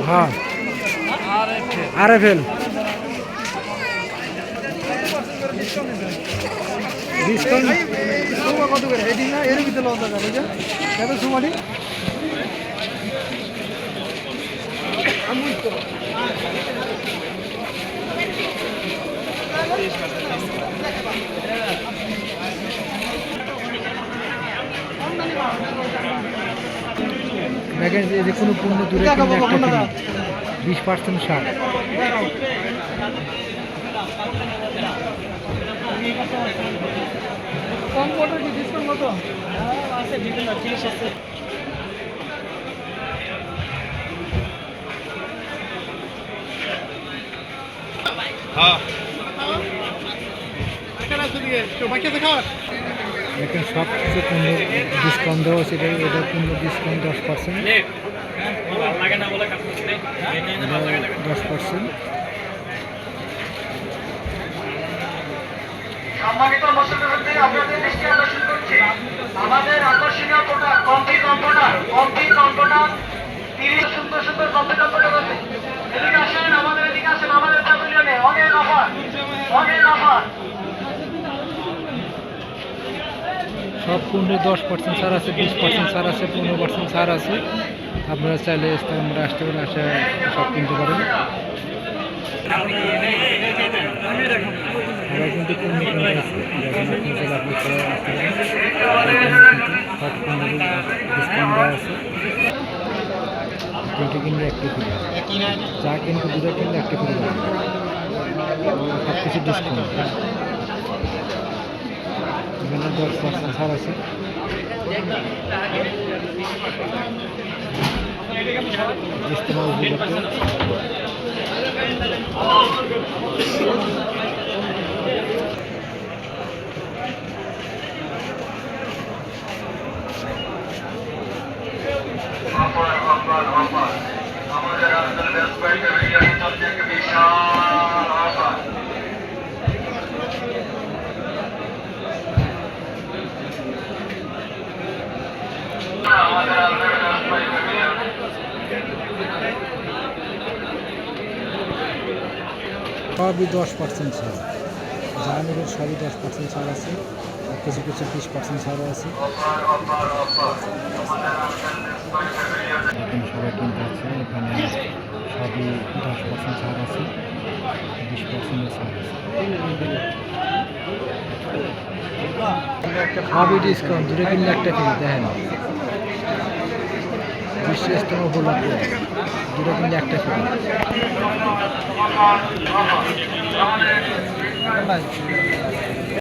হ্যাঁ RFL discount কত করে এটি না এর ভিতরে লস আছে কত সুমাটি দেখেন যে কোনো পণ্য দূরে 20% ছাড়। কম পড়বে কি ডিসকাউন্ট কত? আছে বিভিন্ন জিনিস আছে। হ্যাঁ দেখেন সব কিছু পণ্য ডিসকাউন্ট দেওয়া হচ্ছে এটা পণ্য ডিসকাউন্ট 10%, 10%। সম্মানিত মুসলিমদের আপনাদের দৃষ্টি আকর্ষণ করছি আমাদের আকর্ষণীয় কম্পি কম্পিউটার 30 সুন্দর সুন্দর কম্পিউটার আছে। এদিকে আসেন, আমাদের এদিকে আসেন, আমাদের প্যাভিলিয়নে অনেক অফার, অনেক অফার। সব পণ্যে 10% ছাড় আছে, 20% ছাড় আছে, 15% ছাড় আছে। আপনারা চাইলে আমরা আসতে পারেন, আসে সব কিনতে পারেন। আবার কিন্তু পণ্য কিনতে আছে, যখন আপনি চাইলে আপনি সবাই আসতে পারেন। সব পণ্য ডিসকাউন্ট দেওয়া আছে। দুটো কিনলে একটি ফ্রি, যা কিনবে দুটো কিনলে একটি ফ্রি, সব কিছু ডিসকাউন্ট। এখানে 10% ছাড় আছে। ইস্তেমাল উপলক্ষে আমাদের আসলে বিশাল অফার। সবই 10% ছাড়, যা নেবেন সবই 10% ছাড় আছে, আর কিছু কিছু 20% ছাড়ও আছে। এখন সবাই কিনতে আছে, এখানে সবই 10% ছাড় আছে, 20% ছাড় আছে, সবই ডিসকাউন্ট। দুটো কিনলে একটা ফ্রি। দেখেন বিশ্ব ইস্তেমা উপলক্ষে দুটো কিনলে একটা ফ্রি।